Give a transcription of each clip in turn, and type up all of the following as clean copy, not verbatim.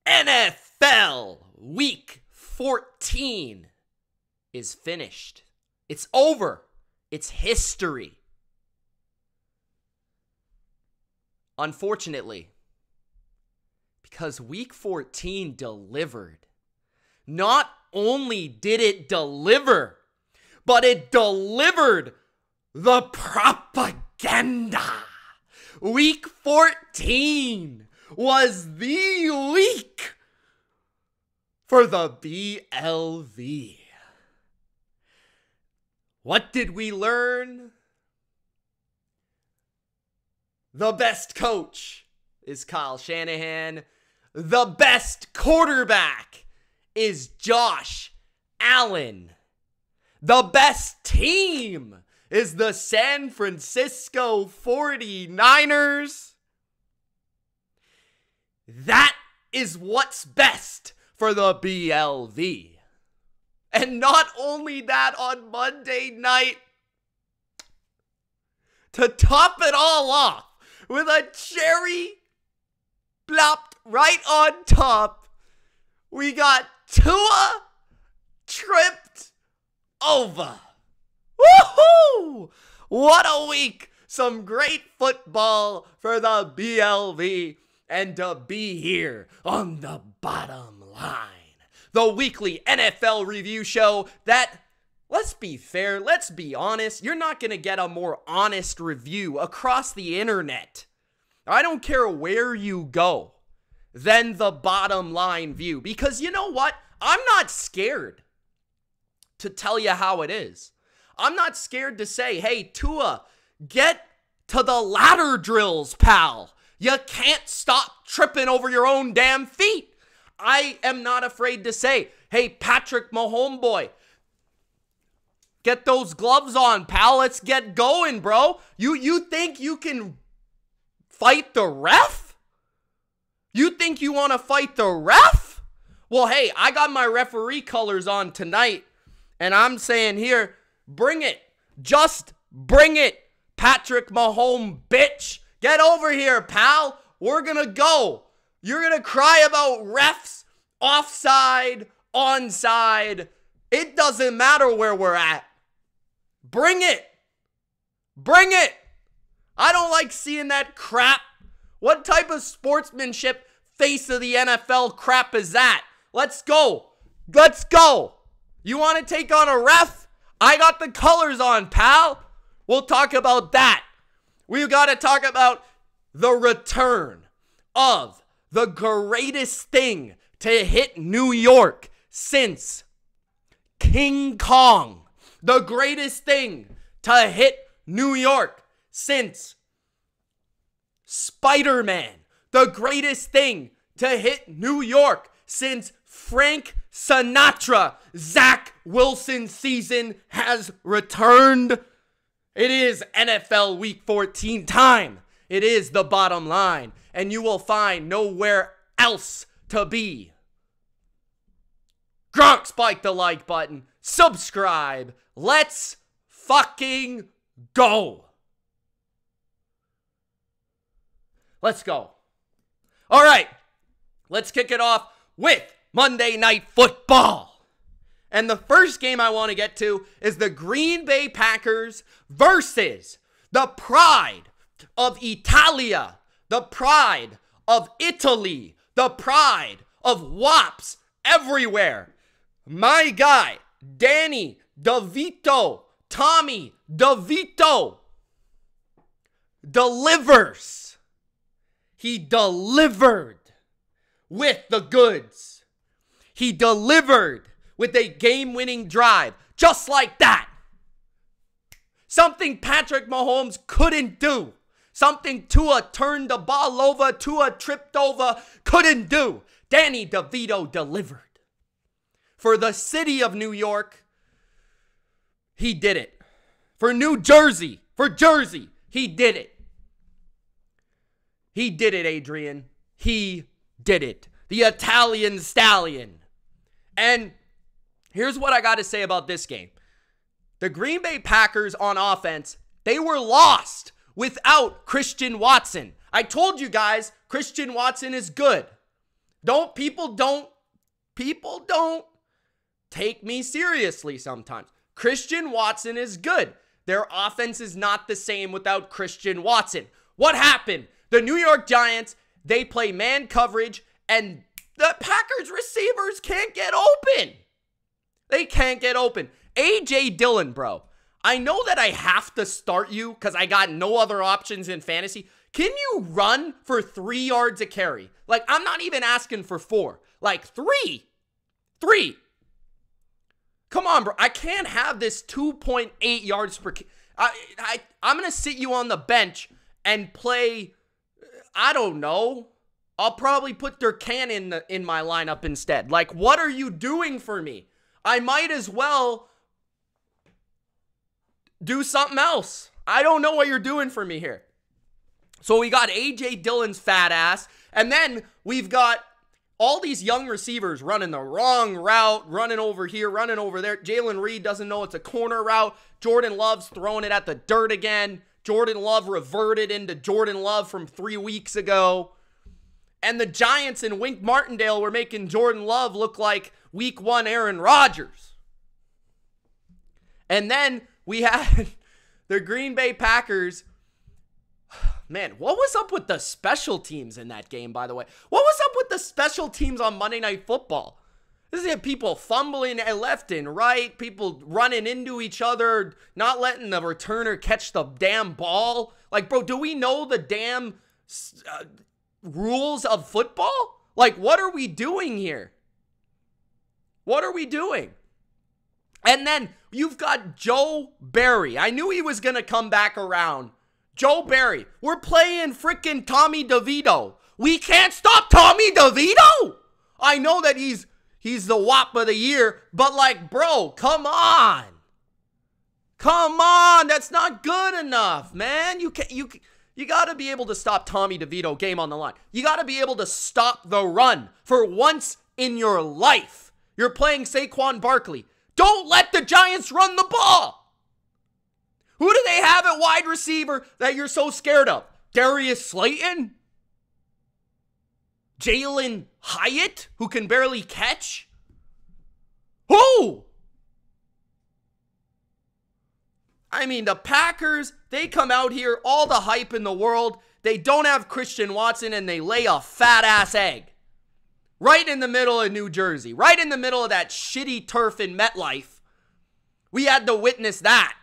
NFL Week 14 is finished. It's over. It's history. Unfortunately, because Week 14 delivered. Not only did it deliver, but it delivered the propaganda. Week 14 was the week for the BLV. What did we learn? The best coach is Kyle Shanahan. The best quarterback is Josh Allen. The best team is the San Francisco 49ers. That is what's best for the BLV. And not only that, on Monday night, to top it all off with a cherry plopped right on top, we got Tua tripped over. Woohoo! What a week! Some great football for the BLV, and to be here on the bottom line, the weekly NFL review show that, let's be fair, let's be honest, you're not going to get a more honest review across the internet. I don't care where you go, than the bottom line view. Because you know what? I'm not scared to tell you how it is. I'm not scared to say, hey, Tua, get to the ladder drills, pal. You can't stop tripping over your own damn feet. I am not afraid to say, hey, Patrick Mahomes boy, get those gloves on, pal. Let's get going, bro. You think you can fight the ref? You think you want to fight the ref? Well, hey, I got my referee colors on tonight, and I'm saying here, bring it. Just bring it, Patrick Mahomes, bitch. Get over here, pal. We're going to go. You're going to cry about refs, offside, onside. It doesn't matter where we're at. Bring it. Bring it. I don't like seeing that crap. What type of sportsmanship face of the NFL crap is that? Let's go. Let's go. You want to take on a ref? I got the colors on, pal. We'll talk about that. We've got to talk about the return of the greatest thing to hit New York since King Kong. The greatest thing to hit New York since Spider-Man. The greatest thing to hit New York since Frank Sinatra. Zach Wilson's season has returned. It is NFL Week 14 time. It is the bottom line, and you will find nowhere else to be. Gronk, spike the like button. Subscribe. Let's fucking go. Let's go. All right, let's kick it off with Monday Night Football. And the first game I want to get to is the Green Bay Packers versus the pride of Italia, the pride of Italy, the pride of WAPs everywhere. My guy, Danny DeVito, Tommy DeVito, delivers. He delivered with the goods. He delivered with a game-winning drive, just like that. Something Patrick Mahomes couldn't do. Something Tua turned the ball over, Tua tripped over, couldn't do. Danny DeVito delivered. For the city of New York, he did it. For New Jersey, for Jersey, he did it. He did it, Adrian. He did it. The Italian Stallion. And here's what I got to say about this game. The Green Bay Packers on offense, they were lost without Christian Watson. I told you guys, Christian Watson is good. People don't take me seriously sometimes. Christian Watson is good. Their offense is not the same without Christian Watson. What happened? The New York Giants, they play man coverage, and the Packers receivers can't get open. They can't get open. A.J. Dillon, bro. I know that I have to start you because I got no other options in fantasy. Can you run for 3 yards a carry? Like, I'm not even asking for 4. Like, 3. 3. Come on, bro. I can't have this 2.8 yards per I'm going to sit you on the bench and play, I don't know. I'll probably put Durcan in my lineup instead. Like, what are you doing for me? I might as well do something else. I don't know what you're doing for me here. So we got A.J. Dillon's fat ass, and then we've got all these young receivers running the wrong route, running over here, running over there. Jalen Reed doesn't know it's a corner route. Jordan Love's throwing it at the dirt again. Jordan Love reverted into Jordan Love from 3 weeks ago. And the Giants and Wink Martindale were making Jordan Love look like week 1 Aaron Rodgers. And then we had the Green Bay Packers. Man, what was up with the special teams in that game, by the way? What was up with the special teams on Monday Night Football? This is people fumbling left and right, people running into each other, not letting the returner catch the damn ball. Like, bro, do we know the damn rules of football? Like, what are we doing here? What are we doing? And then you've got Joe Barry. I knew he was going to come back around. Joe Barry. We're playing freaking Tommy DeVito. We can't stop Tommy DeVito. I know that he's the WAP of the year, but like, bro, come on. Come on. That's not good enough, man. You got to be able to stop Tommy DeVito, game on the line. You got to be able to stop the run for once in your life. You're playing Saquon Barkley. Don't let the Giants run the ball. Who do they have at wide receiver that you're so scared of? Darius Slayton? Jalen Hyatt, who can barely catch? Who? I mean, the Packers, they come out here, all the hype in the world. They don't have Christian Watson, and they lay a fat-ass egg. Right in the middle of New Jersey. Right in the middle of that shitty turf in MetLife. We had to witness that.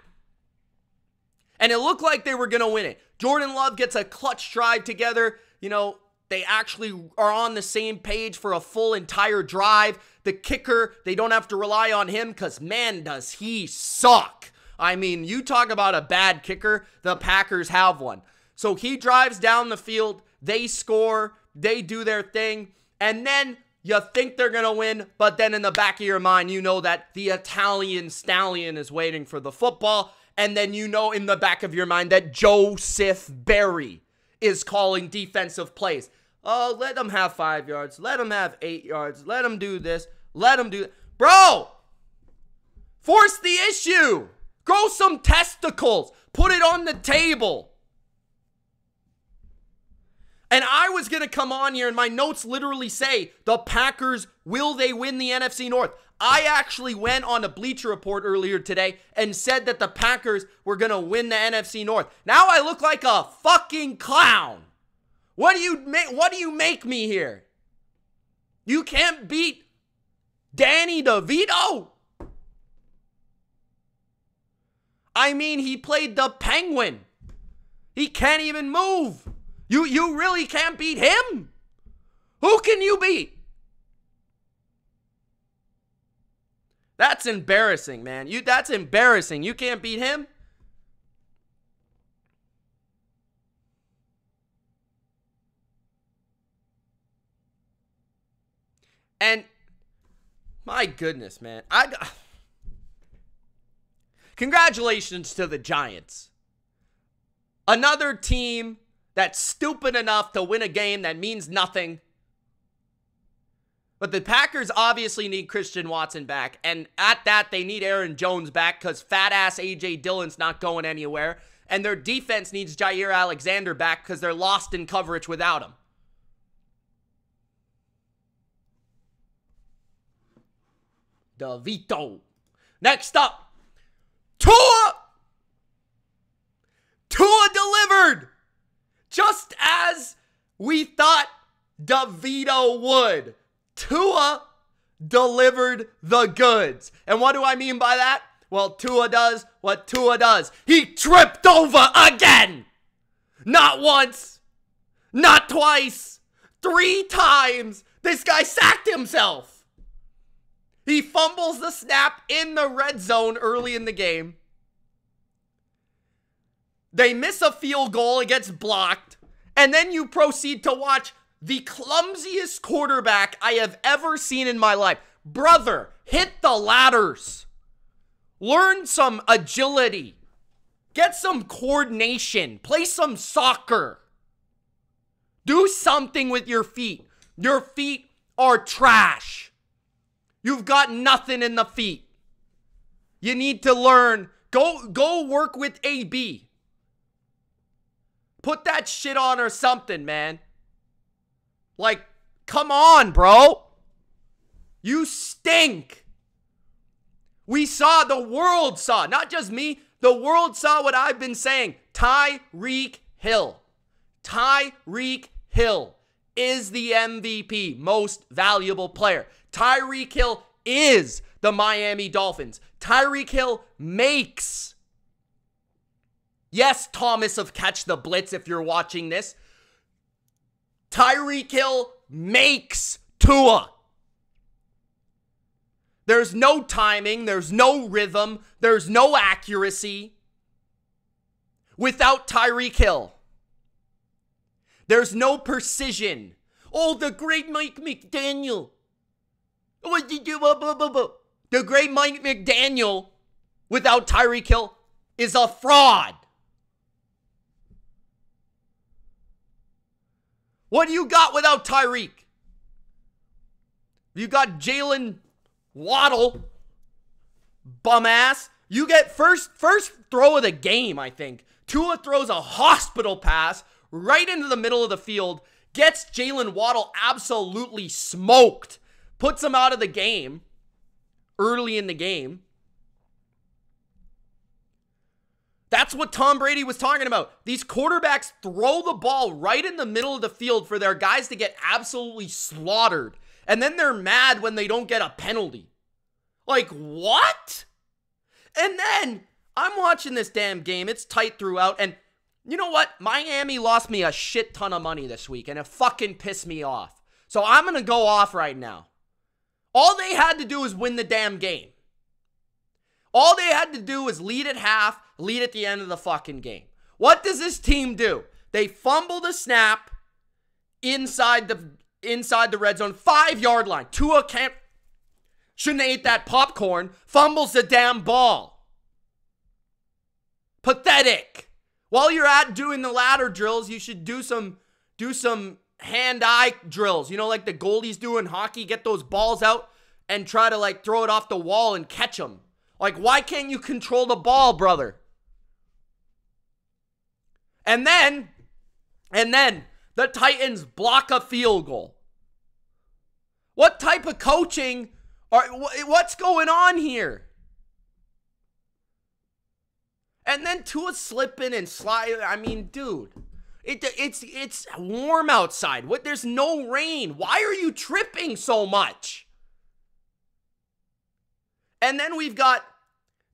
And it looked like they were going to win it. Jordan Love gets a clutch drive together. You know, they actually are on the same page for a full entire drive. The kicker, they don't have to rely on him because, man, does he suck. I mean, you talk about a bad kicker, the Packers have one. So he drives down the field. They score. They do their thing. And then you think they're going to win, but then in the back of your mind, you know that the Italian stallion is waiting for the football. And then you know in the back of your mind that Joseph Barry is calling defensive plays. Oh, let them have 5 yards. Let them have 8 yards. Let them do this. Let them do that. Bro, force the issue. Grow some testicles. Put it on the table. And I was going to come on here and my notes literally say the Packers, will they win the NFC North? I actually went on a Bleacher Report earlier today and said that the Packers were going to win the NFC North. Now I look like a fucking clown. What do you make me here? You can't beat Danny DeVito? I mean, he played the Penguin. He can't even move. You really can't beat him? Who can you beat? That's embarrassing, man. That's embarrassing. You can't beat him? And my goodness, man. Congratulations to the Giants. Another team that's stupid enough to win a game that means nothing. But the Packers obviously need Christian Watson back. And at that, they need Aaron Jones back because fat-ass A.J. Dillon's not going anywhere. And their defense needs Jair Alexander back because they're lost in coverage without him. DeVito. Next up, Tua. Tua delivered, just as we thought DeVito would. Tua delivered the goods. And what do I mean by that? Well, Tua does what Tua does. He tripped over again. Not once, not twice, 3 times. This guy sacked himself. He fumbles the snap in the red zone early in the game. They miss a field goal, it gets blocked, and then you proceed to watch the clumsiest quarterback I have ever seen in my life. Brother, hit the ladders. Learn some agility. Get some coordination. Play some soccer. Do something with your feet. Your feet are trash. You've got nothing in the feet. You need to learn. Go work with AB. Put that shit on or something, man. Like, come on, bro. You stink. The world saw, not just me, the world saw what I've been saying. Tyreek Hill. Tyreek Hill is the MVP, most valuable player. Tyreek Hill is the Miami Dolphins. Tyreek Hill makes. Yes, Thomas of Catch the Blitz, if you're watching this. Tyreek Hill makes Tua. There's no timing. There's no rhythm. There's no accuracy without Tyreek Hill. There's no precision. Oh, the great Mike McDaniel. The great Mike McDaniel without Tyreek Hill is a fraud. What do you got without Tyreek? You got Jalen Waddle, bum ass. You get first throw of the game, I think. Tua throws a hospital pass right into the middle of the field, gets Jalen Waddle absolutely smoked, puts him out of the game early in the game. That's what Tom Brady was talking about. These quarterbacks throw the ball right in the middle of the field for their guys to get absolutely slaughtered. And then they're mad when they don't get a penalty. Like, what? And then I'm watching this damn game. It's tight throughout. And you know what? Miami lost me a shit ton of money this week. And it fucking pissed me off. So I'm going to go off right now. All they had to do was win the damn game. All they had to do was lead at half, lead at the end of the fucking game. What does this team do? They fumble the snap inside the red zone, 5-yard line. Tua shouldn't have ate that popcorn. Fumbles the damn ball. Pathetic. While you're at doing the ladder drills, you should do some hand-eye drills. You know, like the goalies do in hockey. Get those balls out and try to like throw it off the wall and catch them. Like, why can't you control the ball, brother? And then the Titans block a field goal. What type of coaching? What's going on here? And then Tua slipping and sliding. I mean, dude, it's warm outside. There's no rain. Why are you tripping so much? And then we've got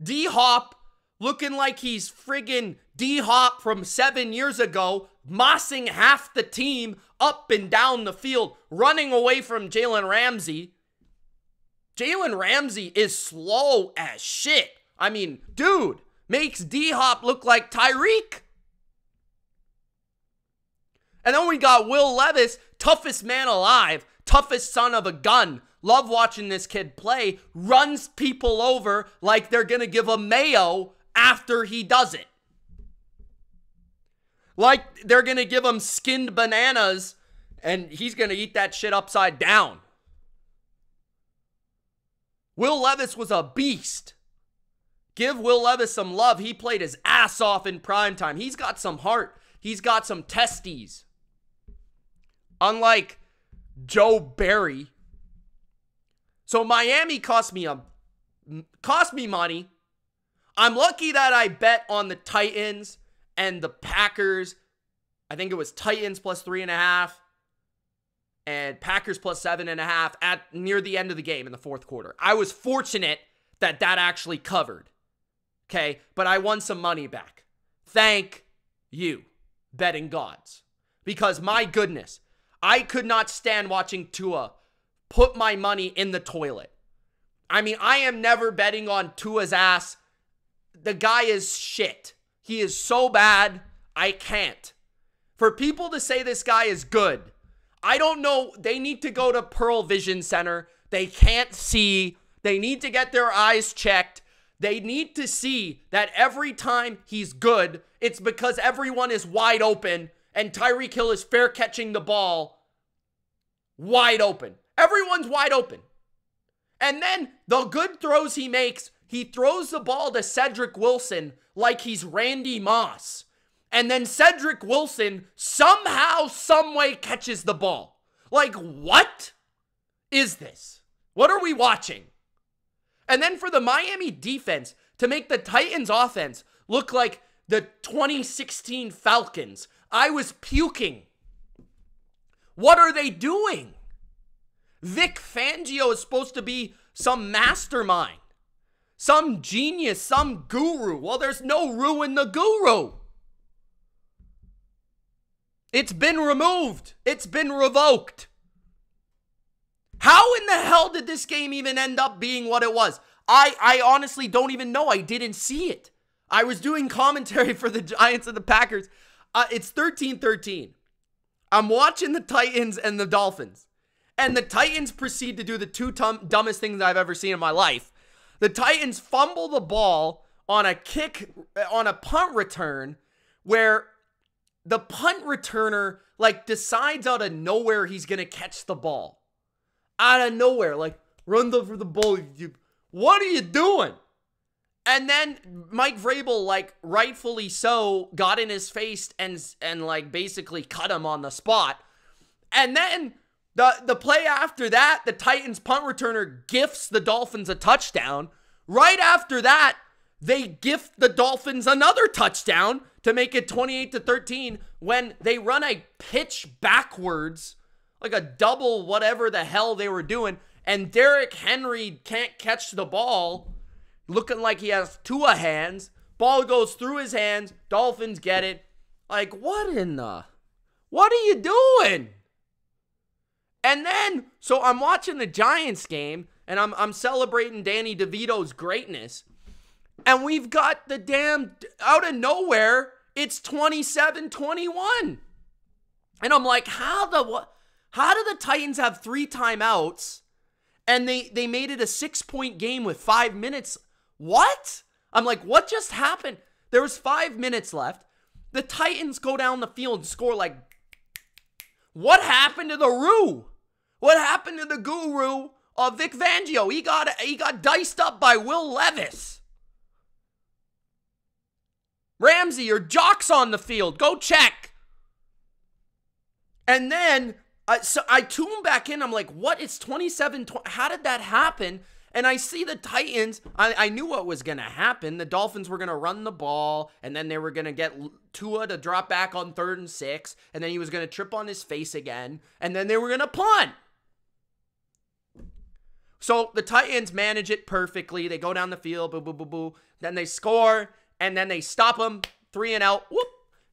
D-Hop looking like he's friggin' D-Hop from 7 years ago, mossing half the team up and down the field, running away from Jalen Ramsey. Jalen Ramsey is slow as shit. I mean, dude, makes D-Hop look like Tyreek. And then we got Will Levis, toughest man alive, toughest son of a gun. Love watching this kid play. Runs people over like they're going to give him mayo after he does it. Like they're going to give him skinned bananas and he's going to eat that shit upside down. Will Levis was a beast. Give Will Levis some love. He played his ass off in primetime. He's got some heart. He's got some testes. Unlike Joe Barry. So Miami cost me a cost me money. I'm lucky that I bet on the Titans and the Packers. I think it was Titans plus 3.5 and Packers plus 7.5 at near the end of the game in the fourth quarter. I was fortunate that actually covered. Okay, but I won some money back. Thank you, betting gods. Because my goodness, I could not stand watching Tua put my money in the toilet. I mean, I am never betting on Tua's ass. The guy is shit. He is so bad, I can't. For people to say this guy is good, I don't know. They need to go to Pearl Vision Center. They can't see. They need to get their eyes checked. They need to see that every time he's good, it's because everyone is wide open and Tyreek Hill is fair catching the ball wide open. Everyone's wide open. And then the good throws he makes, he throws the ball to Cedric Wilson like he's Randy Moss. And then Cedric Wilson somehow, someway catches the ball. Like, what is this? What are we watching? And then for the Miami defense to make the Titans offense look like the 2016 Falcons, I was puking. What are they doing? Vic Fangio is supposed to be some mastermind, some genius, some guru. Well, there's no ru in the guru. It's been removed. It's been revoked. How in the hell did this game even end up being what it was? I honestly don't even know. I didn't see it. I was doing commentary for the Giants and the Packers. It's 13-13. I'm watching the Titans and the Dolphins. And the Titans proceed to do the two dumbest things I've ever seen in my life. The Titans fumble the ball on a punt return where the punt returner decides out of nowhere he's going to catch the ball. Out of nowhere, run for the ball. What are you doing? And then Mike Vrabel, rightfully so, got in his face and basically cut him on the spot. And then the play after that, the Titans punt returner gifts the Dolphins a touchdown. Right after that, they gift the Dolphins another touchdown to make it 28-13 when they run a pitch backwards, like a double whatever the hell they were doing, and Derrick Henry can't catch the ball, looking like he has Tua hands. Ball goes through his hands. Dolphins get it. What are you doing? And then, so I'm watching the Giants game, and I'm celebrating Danny DeVito's greatness. And we've got the damn, out of nowhere, it's 27-21. And I'm like, how do the Titans have 3 timeouts and they made it a 6-point game with 5 minutes? What? I'm like, what just happened? There was 5 minutes left. The Titans go down the field and score what happened to the Roo? What happened to the guru of Vic Fangio? He got diced up by Will Levis. Ramsey, your jock's on the field. Go check. And then so I tune back in. I'm like, what? It's 27-20. How did that happen? And I see the Titans. I knew what was going to happen. The Dolphins were going to run the ball, and then they were going to get Tua to drop back on 3rd and 6, and then he was going to trip on his face again, and then they were going to punt. So the Titans manage it perfectly. They go down the field, boo, boo, boo, boo. Then they score, and then they stop them, 3 and out, whoop,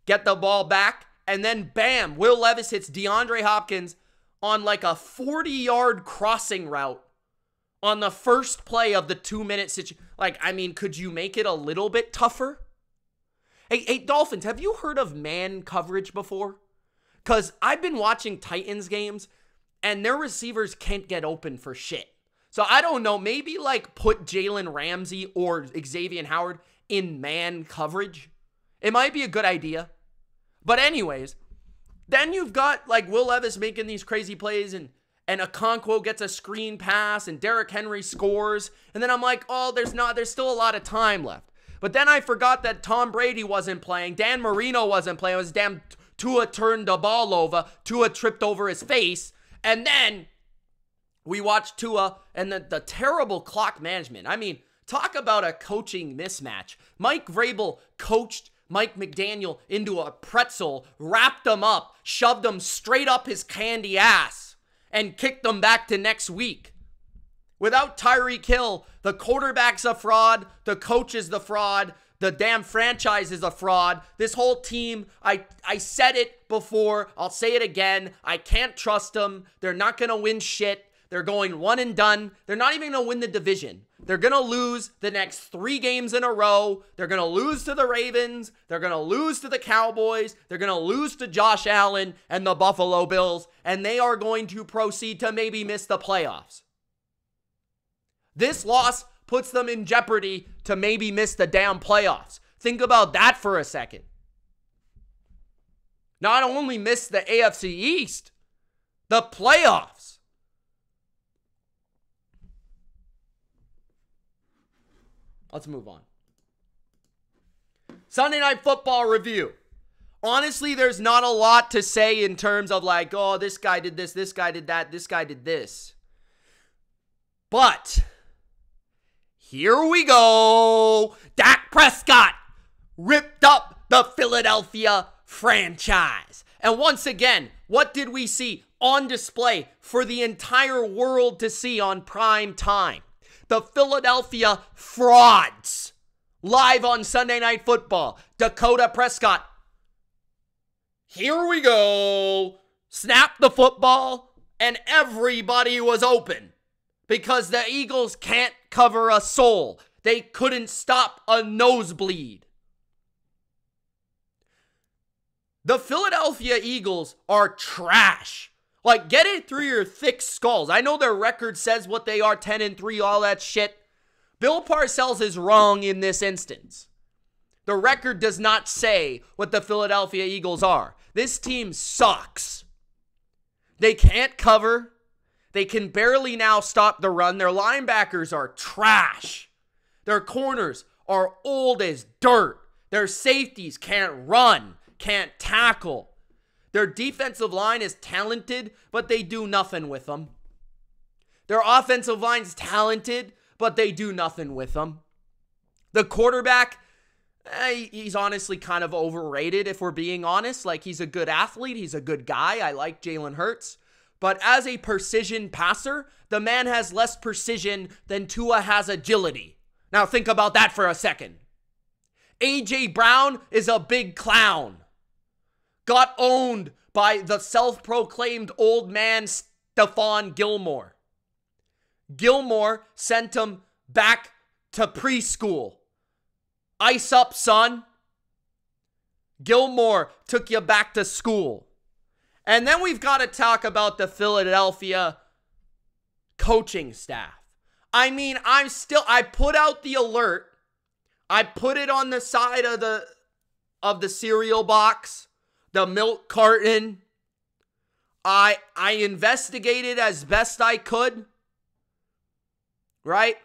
get the ball back, and then bam, Will Levis hits DeAndre Hopkins on a 40-yard crossing route on the first play of the 2-minute situation. Could you make it a little bit tougher? Hey, Dolphins, have you heard of man coverage before? Because I've been watching Titans games, and their receivers can't get open for shit. So I don't know, maybe put Jalen Ramsey or Xavier Howard in man coverage. It might be a good idea. But anyways, then you've got Will Levis making these crazy plays and Okonkwo gets a screen pass and Derrick Henry scores. And then I'm like, oh, there's still a lot of time left. But then I forgot that Tom Brady wasn't playing. Dan Marino wasn't playing. It was damn Tua turned the ball over. Tua tripped over his face. And then we watched Tua and the terrible clock management. Talk about a coaching mismatch. Mike Vrabel coached Mike McDaniel into a pretzel, wrapped him up, shoved him straight up his candy ass, and kicked him back to next week. Without Tyreek Hill, the quarterback's a fraud, the coach is the fraud, the damn franchise is a fraud. This whole team, I said it before, I'll say it again, I can't trust them. They're not going to win shit. They're going one and done. They're not even going to win the division. They're going to lose the next 3 games in a row. They're going to lose to the Ravens. They're going to lose to the Cowboys. They're going to lose to Josh Allen and the Buffalo Bills. And they are going to proceed to maybe miss the playoffs. This loss puts them in jeopardy to maybe miss the damn playoffs. Think about that for a second. Not only miss the AFC East, the playoffs. Let's move on. Sunday Night Football review. Honestly, there's not a lot to say in terms of like, oh, this guy did this guy did that, this guy did this. But here we go. Dak Prescott ripped up the Philadelphia franchise. And once again, what did we see on display for the entire world to see on prime time? The Philadelphia frauds. Live on Sunday Night Football. Dakota Prescott. Here we go. Snap the football, and everybody was open. Because the Eagles can't cover a soul. They couldn't stop a nosebleed. The Philadelphia Eagles are trash. Like, get it through your thick skulls. I know their record says what they are, 10-3, all that shit. Bill Parcells is wrong in this instance. The record does not say what the Philadelphia Eagles are. This team sucks. They can't cover. They can barely now stop the run. Their linebackers are trash. Their corners are old as dirt. Their safeties can't run, can't tackle. Their defensive line is talented, but they do nothing with them. Their offensive line is talented, but they do nothing with them. The quarterback, he's honestly kind of overrated if we're being honest. Like, he's a good athlete. He's a good guy. I like Jalen Hurts. But as a precision passer, the man has less precision than Tua has agility. Now think about that for a second. A.J. Brown is a big clown. Got owned by the self-proclaimed old man Stephon Gilmore. Gilmore sent him back to preschool. Ice up, son. Gilmore took you back to school. And then we've got to talk about the Philadelphia coaching staff. I mean, I put out the alert. I put it on the side of the cereal box. The milk carton. I investigated as best I could. Right?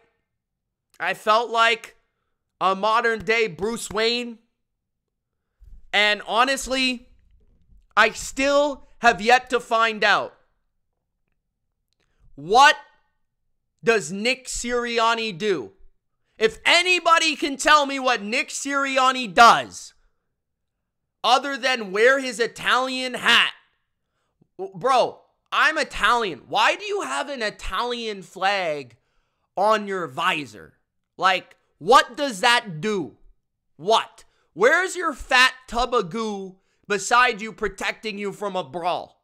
I felt like a modern day Bruce Wayne. And honestly, I still have yet to find out. What does Nick Sirianni do? If anybody can tell me what Nick Sirianni does, other than wear his Italian hat. Bro, I'm Italian. Why do you have an Italian flag on your visor? Like, what does that do? What? Where's your fat tub of goo beside you protecting you from a brawl?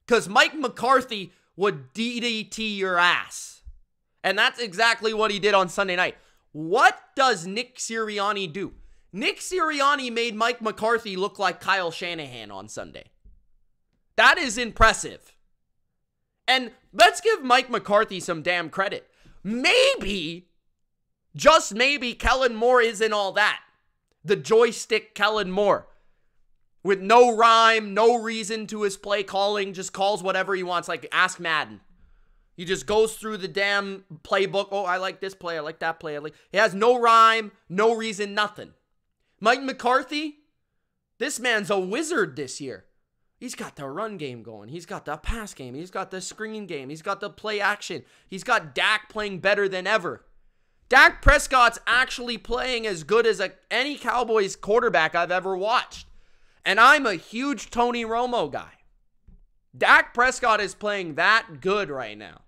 Because Mike McCarthy would DDT your ass. And that's exactly what he did on Sunday night. What does Nick Sirianni do? Nick Sirianni made Mike McCarthy look like Kyle Shanahan on Sunday. That is impressive. And let's give Mike McCarthy some damn credit. Maybe, just maybe, Kellen Moore isn't all that. The joystick Kellen Moore. With no rhyme, no reason to his play calling, just calls whatever he wants, like ask Madden. He just goes through the damn playbook. Oh, I like this play, I like that play. He has no rhyme, no reason, nothing. Mike McCarthy, this man's a wizard this year. He's got the run game going. He's got the pass game. He's got the screen game. He's got the play action. He's got Dak playing better than ever. Dak Prescott's actually playing as good as any Cowboys quarterback I've ever watched. And I'm a huge Tony Romo guy. Dak Prescott is playing that good right now.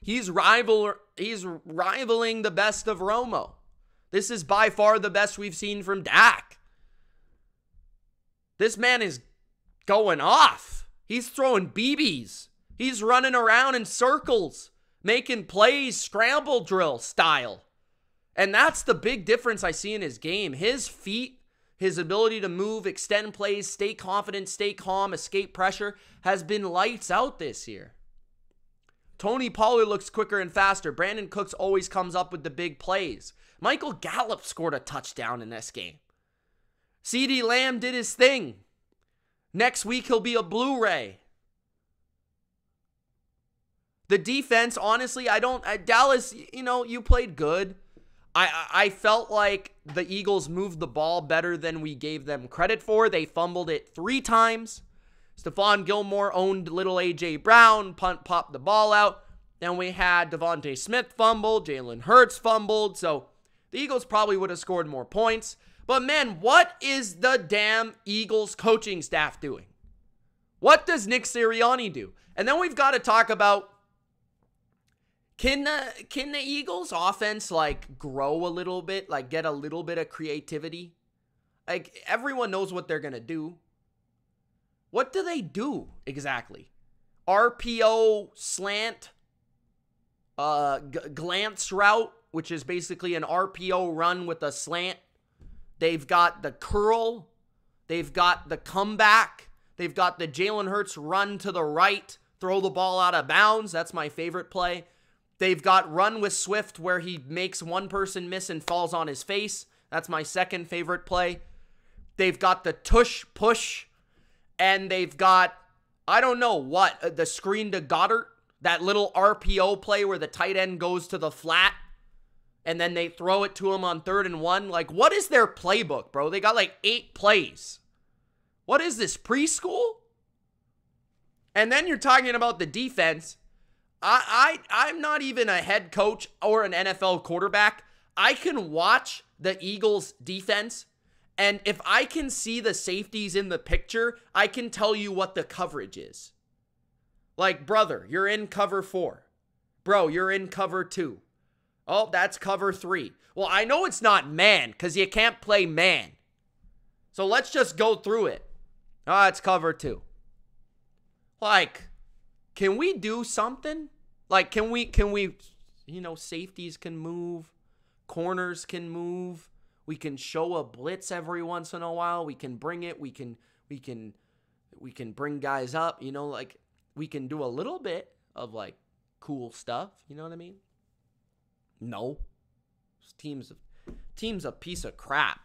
He's rivaling the best of Romo. This is by far the best we've seen from Dak. This man is going off. He's throwing BBs. He's running around in circles, making plays, scramble drill style. And that's the big difference I see in his game. His feet, his ability to move, extend plays, stay confident, stay calm, escape pressure has been lights out this year. Tony Pollard looks quicker and faster. Brandon Cooks always comes up with the big plays. Michael Gallup scored a touchdown in this game. CeeDee Lamb did his thing. Next week, he'll be a Blu-ray. The defense, honestly, Dallas, you played good. I felt like the Eagles moved the ball better than we gave them credit for. They fumbled it 3 times. Stephon Gilmore owned little A.J. Brown, popped the ball out. Then we had Devontae Smith fumbled, Jalen Hurts fumbled. So the Eagles probably would have scored more points. But man, what is the damn Eagles coaching staff doing? What does Nick Sirianni do? And then we've got to talk about, can the Eagles offense grow a little bit, get a little bit of creativity? Everyone knows what they're going to do. What do they do exactly? RPO slant, glance route, which is basically an RPO run with a slant. They've got the curl. They've got the comeback. They've got the Jalen Hurts run to the right, throw the ball out of bounds. That's my favorite play. They've got run with Swift where he makes one person miss and falls on his face. That's my second favorite play. They've got the tush push. And they've got, I don't know what, the screen to Goddard. That little RPO play where the tight end goes to the flat. And then they throw it to him on 3rd and 1. What is their playbook, bro? They got 8 plays. What is this, preschool? And then you're talking about the defense. I'm not even a head coach or an NFL quarterback. I can watch the Eagles defense, and if I can see the safeties in the picture, I can tell you what the coverage is. Brother, you're in cover 4. Bro, you're in cover 2. Oh, that's cover 3. Well, I know it's not man because you can't play man. So let's just go through it. Oh, it's cover 2. Can we do something? Can we, safeties can move, corners can move. We can show a blitz every once in a while. We can bring it. We can bring guys up, we can do a little bit of cool stuff. You know what I mean? No. This team's a piece of crap.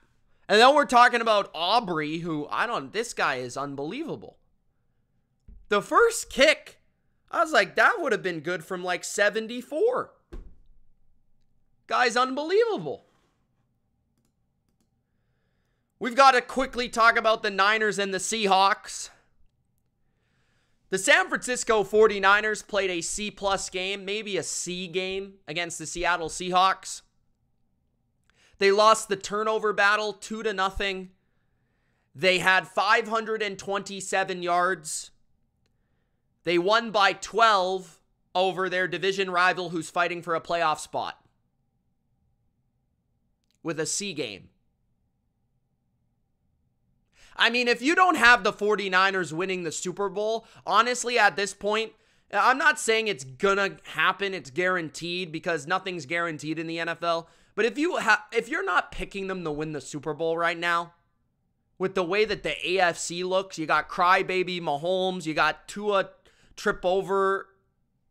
And then we're talking about Aubrey, who this guy is unbelievable. The first kick, I was like, that would have been good from 74. Guy's unbelievable. We've got to quickly talk about the Niners and the Seahawks. The San Francisco 49ers played a C+ game, maybe a C game against the Seattle Seahawks. They lost the turnover battle 2-0. They had 527 yards. They won by 12 over their division rival who's fighting for a playoff spot with a C game. I mean, if you don't have the 49ers winning the Super Bowl, honestly, at this point, I'm not saying it's gonna happen, it's guaranteed, because nothing's guaranteed in the NFL. But if you're not picking them to win the Super Bowl right now, with the way that the AFC looks, you got crybaby Mahomes, you got Tua trip over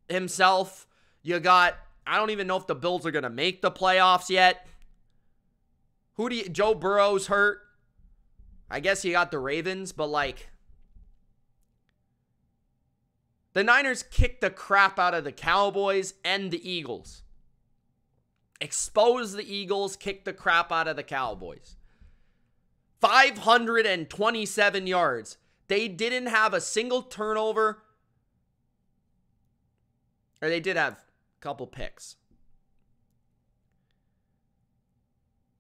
himself, you got, I don't even know if the Bills are gonna make the playoffs yet. Joe Burrow's hurt. I guess you got the Ravens, but the Niners kicked the crap out of the Cowboys and the Eagles. Exposed the Eagles, kicked the crap out of the Cowboys. 527 yards. They didn't have a single turnover. Or they did have a couple picks.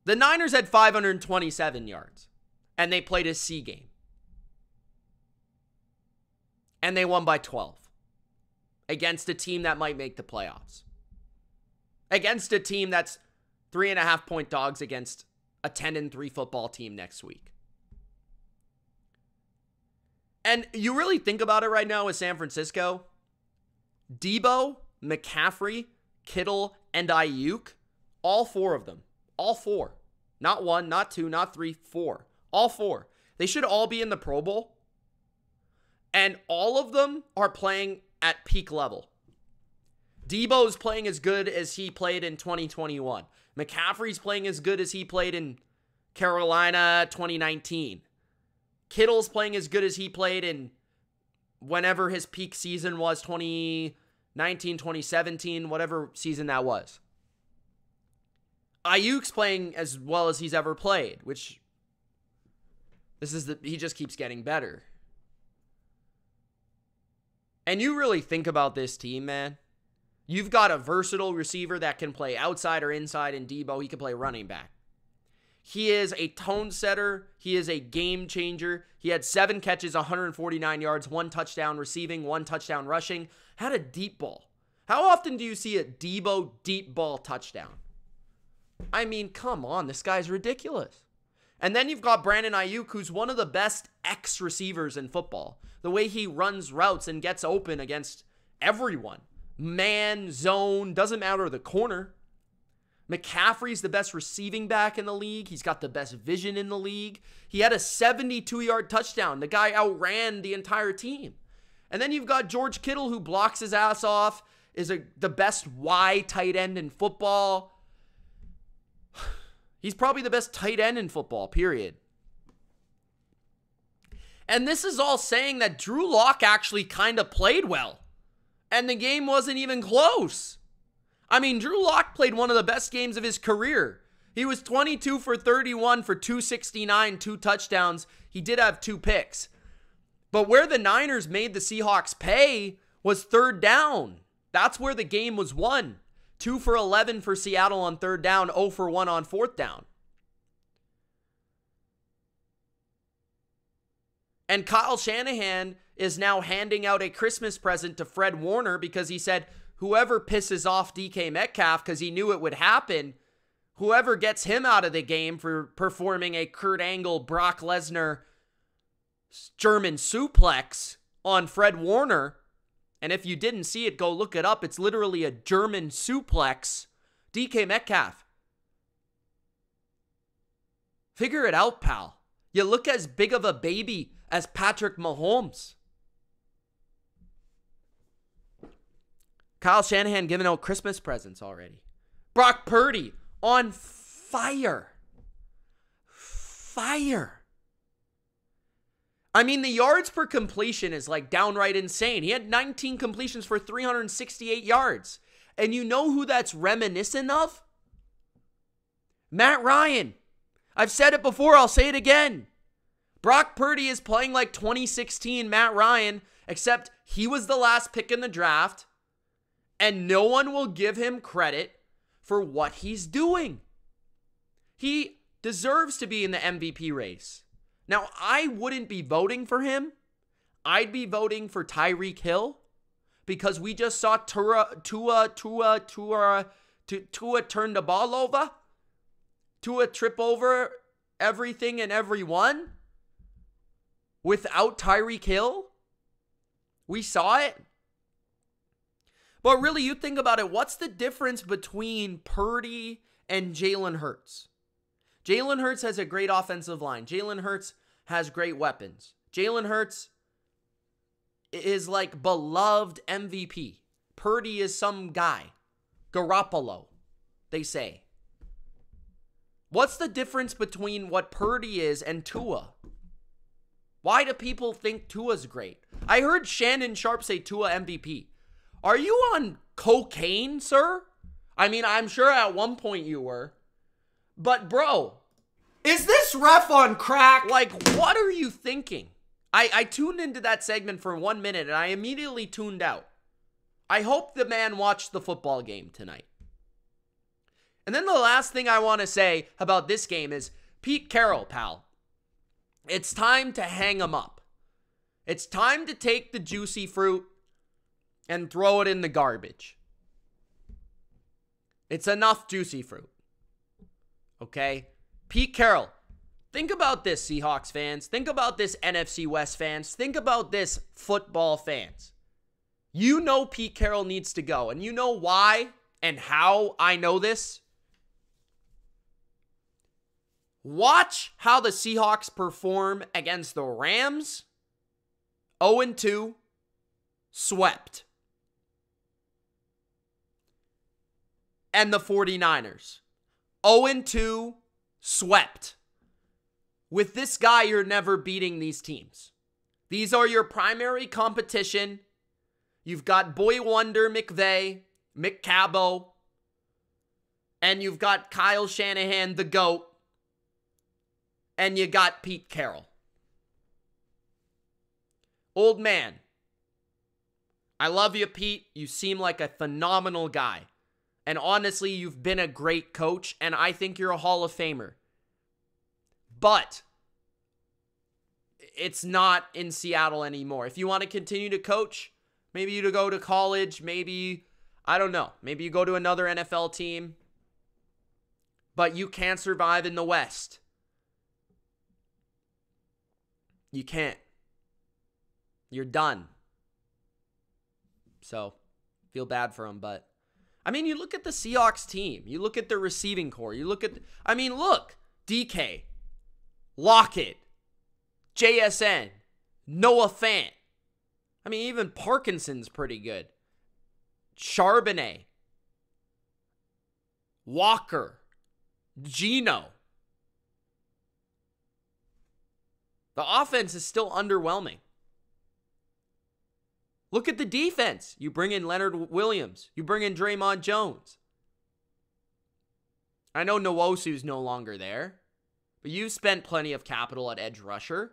The Niners had 527 yards, and they played a C game. And they won by 12 against a team that might make the playoffs. Against a team that's 3.5-point dogs against a 10-3 football team next week. And you really think about it right now with San Francisco, Debo, McCaffrey, Kittle, and Ayuk, all four of them. All four. Not one, not two, not three, four. All four. They should all be in the Pro Bowl. And all of them are playing at peak level. Debo's playing as good as he played in 2021. McCaffrey's playing as good as he played in Carolina 2019. Kittle's playing as good as he played in whenever his peak season was, 2019, 2017, whatever season that was. Ayuk's playing as well as he's ever played, which he just keeps getting better. And you really think about this team, man. You've got a versatile receiver that can play outside or inside in Debo. He can play running back. He is a tone setter. He is a game changer. He had 7 catches, 149 yards, 1 touchdown receiving, 1 touchdown rushing. Had a deep ball. How often do you see a Debo deep ball touchdown? I mean, come on. This guy's ridiculous. And then you've got Brandon Ayuk, who's one of the best X receivers in football. The way he runs routes and gets open against everyone. Man, zone, doesn't matter the corner. McCaffrey's the best receiving back in the league. He's got the best vision in the league. He had a 72-yard touchdown. The guy outran the entire team. And then you've got George Kittle, who blocks his ass off, is the best Y tight end in football. He's probably the best tight end in football, period. And this is all saying that Drew Lock actually kind of played well. And the game wasn't even close. I mean, Drew Lock played one of the best games of his career. He was 22 for 31 for 269, 2 touchdowns. He did have 2 picks. But where the Niners made the Seahawks pay was 3rd down. That's where the game was won. 2 for 11 for Seattle on 3rd down, 0 for 1 on 4th down. And Kyle Shanahan is now handing out a Christmas present to Fred Warner because he said, whoever pisses off DK Metcalf, because he knew it would happen, whoever gets him out of the game for performing a Kurt Angle, Brock Lesnar German suplex on Fred Warner, and if you didn't see it, go look it up. It's literally a German suplex. DK Metcalf. Figure it out, pal. You look as big of a baby as Patrick Mahomes. Kyle Shanahan giving out Christmas presents already. Brock Purdy on fire. Fire. I mean, the yards per completion is like downright insane. He had 19 completions for 368 yards. And you know who that's reminiscent of? Matt Ryan. I've said it before, I'll say it again. Brock Purdy is playing like 2016 Matt Ryan, except he was the last pick in the draft, and no one will give him credit for what he's doing. He deserves to be in the MVP race. Now, I wouldn't be voting for him. I'd be voting for Tyreek Hill because we just saw Tua turn the ball over. Tua trip over everything and everyone without Tyreek Hill. We saw it. But really, you think about it, what's the difference between Purdy and Jalen Hurts? Jalen Hurts has a great offensive line. Jalen Hurts has great weapons. Jalen Hurts is like beloved MVP. Purdy is some guy. Garoppolo, they say. What's the difference between what Purdy is and Tua? Why do people think Tua's great? I heard Shannon Sharp say Tua MVP. Are you on cocaine, sir? I mean, I'm sure at one point you were. But bro, is this ref on crack? Like, what are you thinking? I tuned into that segment for 1 minute and I immediately tuned out. I hope the man watched the football game tonight. And then the last thing I want to say about this game is Pete Carroll, pal. It's time to hang him up. It's time to take the juicy fruit and throw it in the garbage. It's enough juicy fruit. Okay? Pete Carroll, think about this, Seahawks fans. Think about this, NFC West fans. Think about this, football fans. You know Pete Carroll needs to go. And you know why and how I know this? Watch how the Seahawks perform against the Rams. 0-2, swept. And the 49ers. 0-2, swept. With this guy, you're never beating these teams. These are your primary competition. You've got Boy Wonder McVay, McCabo, and you've got Kyle Shanahan, the GOAT, and you got Pete Carroll. Old man, I love you, Pete. You seem like a phenomenal guy. And honestly, you've been a great coach, and I think you're a Hall of Famer. But it's not in Seattle anymore. If you want to continue to coach, maybe you to go to college, maybe, I don't know, maybe you go to another NFL team. But you can't survive in the West. You can't. You're done. So, feel bad for him, but I mean, you look at the Seahawks team. You look at their receiving core. You look at, look, DK, Lockett, JSN, Noah Fant. I mean, even Parkinson's pretty good. Charbonnet, Walker, Geno. The offense is still underwhelming. Look at the defense. You bring in Leonard Williams. You bring in Draymond Jones. I know Nwosu's no longer there, but you've spent plenty of capital at edge rusher.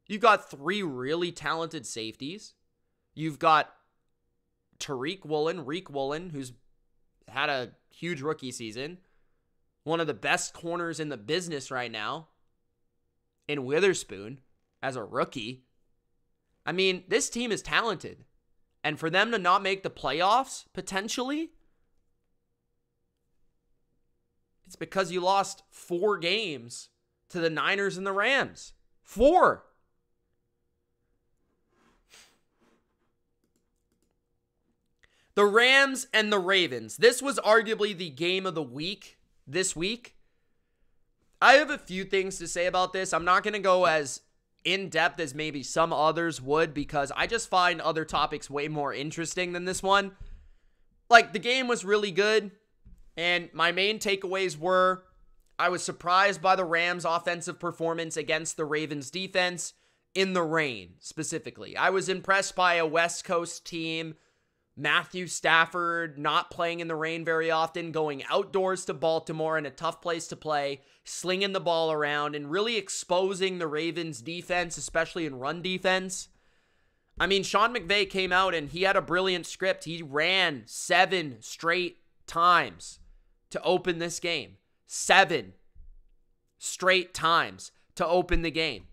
You've got 3 really talented safeties. You've got Reek Woolen, who's had a huge rookie season. One of the best corners in the business right now. In Witherspoon as a rookie. I mean, this team is talented. And for them to not make the playoffs, potentially, it's because you lost 4 games to the Niners and the Rams. 4. The Rams and the Ravens. This was arguably the game of the week this week. I have a few things to say about this. I'm not going to go as in-depth as maybe some others would because I just find other topics way more interesting than this one. Like, the game was really good, and my main takeaways were I was surprised by the Rams' offensive performance against the Ravens' defense in the rain, specifically. I was impressed by a West Coast team, Matthew Stafford not playing in the rain very often, going outdoors to Baltimore in a tough place to play, slinging the ball around, and really exposing the Ravens' defense, especially in run defense. I mean, Sean McVay came out and he had a brilliant script. He ran 7 straight times to open this game. 7 straight times to open the game.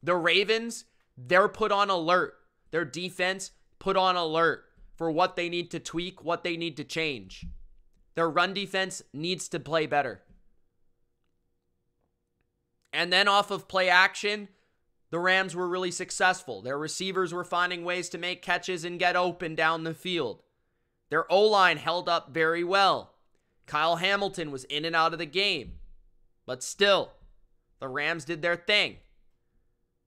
The Ravens, they're put on alert. Their defense put on alert for what they need to tweak, what they need to change. Their run defense needs to play better. And then off of play action, the Rams were really successful. Their receivers were finding ways to make catches and get open down the field. Their O-line held up very well. Kyle Hamilton was in and out of the game. But still, the Rams did their thing.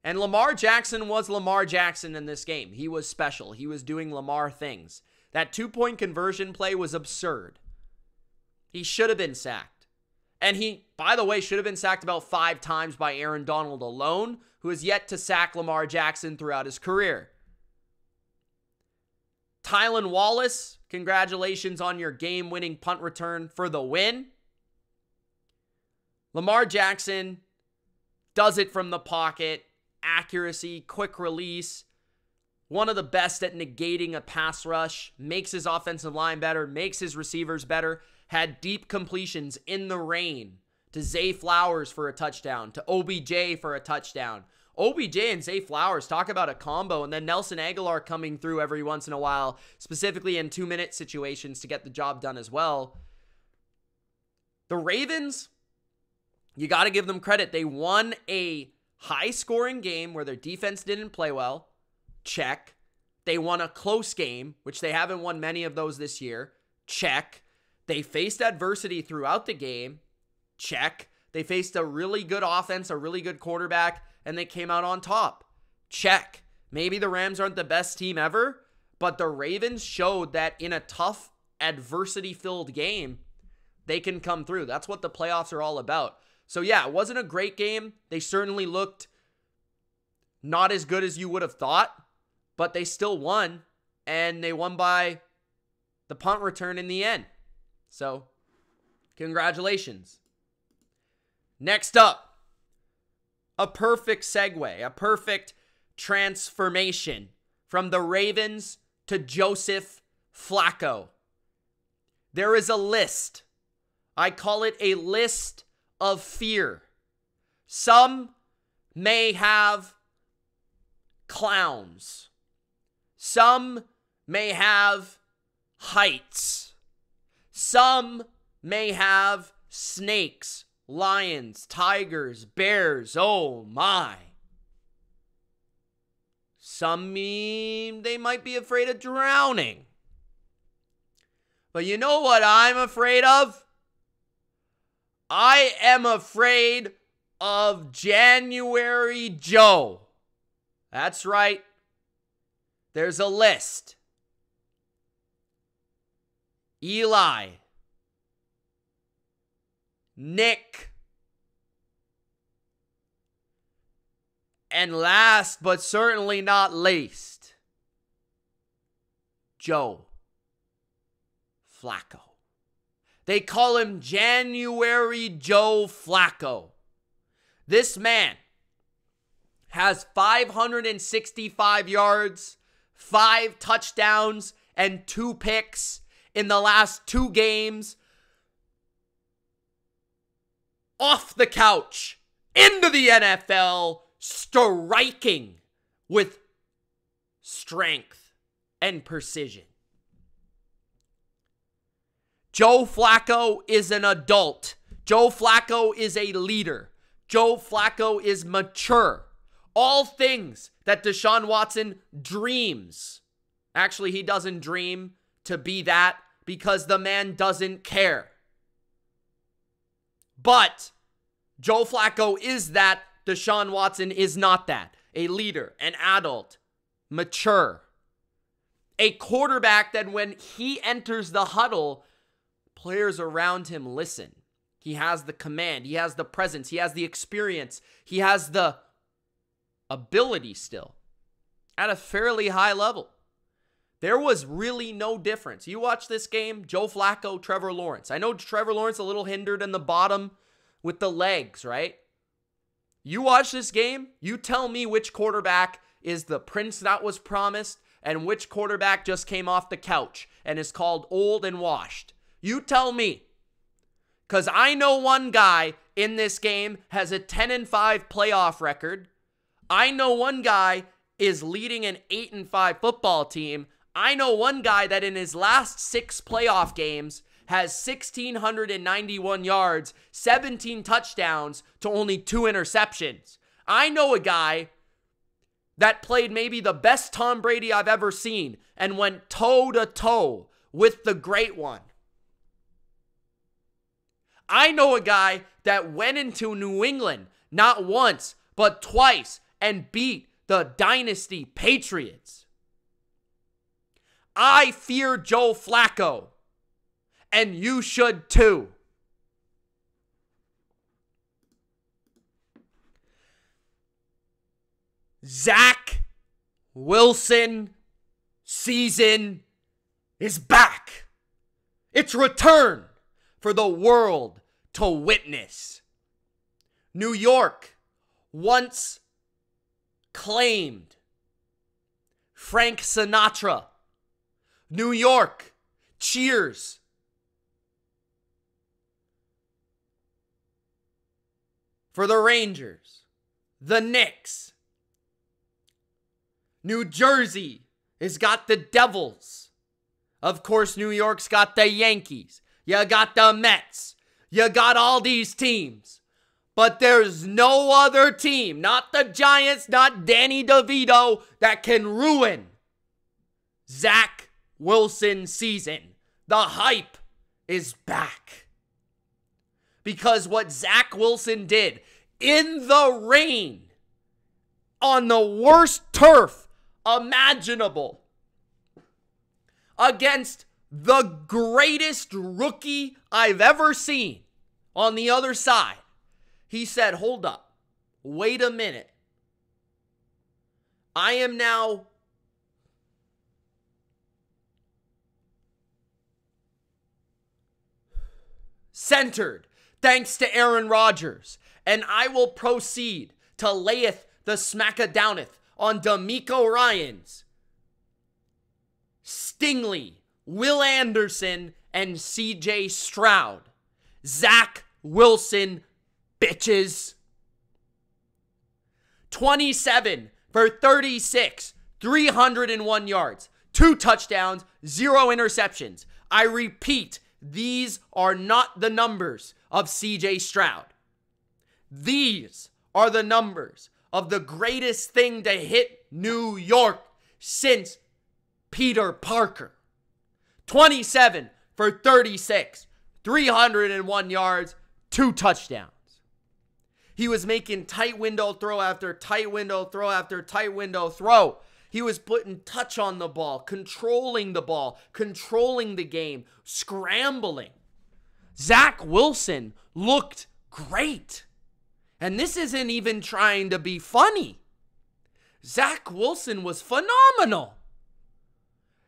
And Lamar Jackson was Lamar Jackson in this game. He was special. He was doing Lamar things. That 2-point conversion play was absurd. He should have been sacked. And he, by the way, should have been sacked about 5 times by Aaron Donald alone, who has yet to sack Lamar Jackson throughout his career. Tylan Wallace, congratulations on your game-winning punt return for the win. Lamar Jackson does it from the pocket. Accuracy, quick release, one of the best at negating a pass rush, makes his offensive line better, makes his receivers better, had deep completions in the rain to Zay Flowers for a touchdown, to OBJ for a touchdown. OBJ and Zay Flowers, talk about a combo, and then Nelson Aguilar coming through every once in a while, specifically in 2-minute situations to get the job done as well. The Ravens, you got to give them credit. They won a high-scoring game where their defense didn't play well. Check. They won a close game, which they haven't won many of those this year. Check. They faced adversity throughout the game. Check. They faced a really good offense, a really good quarterback, and they came out on top. Check. Maybe the Rams aren't the best team ever, but the Ravens showed that in a tough, adversity-filled game, they can come through. That's what the playoffs are all about. So yeah, it wasn't a great game. They certainly looked not as good as you would have thought, but they still won, and they won by the punt return in the end. So, congratulations. Next up, a perfect segue, a perfect transformation from the Ravens to Joseph Flacco. There is a list. I call it a list of fear. Some may have clowns. Some may have heights. Some may have snakes, lions, tigers, bears. Oh my. Some mean they might be afraid of drowning. But you know what I'm afraid of? I am afraid of January Joe. That's right. There's a list. Eli. Nick. And last but certainly not least, Joe Flacco. They call him January Joe Flacco. This man has 565 yards, 5 touchdowns, and 2 picks in the last 2 games. Off the couch, into the NFL, striking with strength and precision. Joe Flacco is an adult. Joe Flacco is a leader. Joe Flacco is mature. All things that Deshaun Watson dreams. Actually, he doesn't dream to be that because the man doesn't care. But Joe Flacco is that. Deshaun Watson is not that. A leader, an adult, mature. A quarterback that when he enters the huddle, players around him listen. He has the command. He has the presence. He has the experience. He has the ability still at a fairly high level. There was really no difference. You watch this game, Joe Flacco, Trevor Lawrence. I know Trevor Lawrence a little hindered in the bottom with the legs, right? You watch this game, you tell me which quarterback is the prince that was promised and which quarterback just came off the couch and is called old and washed. You tell me. Because I know one guy in this game has a 10-5 playoff record. I know one guy is leading an 8-5 football team. I know one guy that in his last 6 playoff games has 1,691 yards, 17 touchdowns to only 2 interceptions. I know a guy that played maybe the best Tom Brady I've ever seen and went toe-to-toe with the great one. I know a guy that went into New England not once, but twice and beat the Dynasty Patriots. I fear Joe Flacco. And you should too. Zach Wilson season is back. It's returned for the world to witness. New York once claimed Frank Sinatra. New York cheers for the Rangers, the Knicks. New Jersey has got the Devils. Of course, New York's got the Yankees. You got the Mets. You got all these teams. But there's no other team, not the Giants, not Danny DeVito, that can ruin Zach Wilson's season. The hype is back. Because what Zach Wilson did in the rain on the worst turf imaginable against the greatest rookie I've ever seen on the other side. He said, hold up, wait a minute. I am now centered thanks to Aaron Rodgers, and I will proceed to layeth the smack-a-downeth on D'Amico Ryans, Stingley, Will Anderson, and CJ Stroud. Zach Wilson, bitches. 27 for 36, 301 yards, 2 touchdowns, 0 interceptions. I repeat, these are not the numbers of CJ Stroud. These are the numbers of the greatest thing to hit New York since Peter Parker. 27 for 36, 301 yards, 2 touchdowns. He was making tight window throw after tight window throw after tight window throw. He was putting touch on the ball, controlling the game, scrambling. Zach Wilson looked great. And this isn't even trying to be funny. Zach Wilson was phenomenal.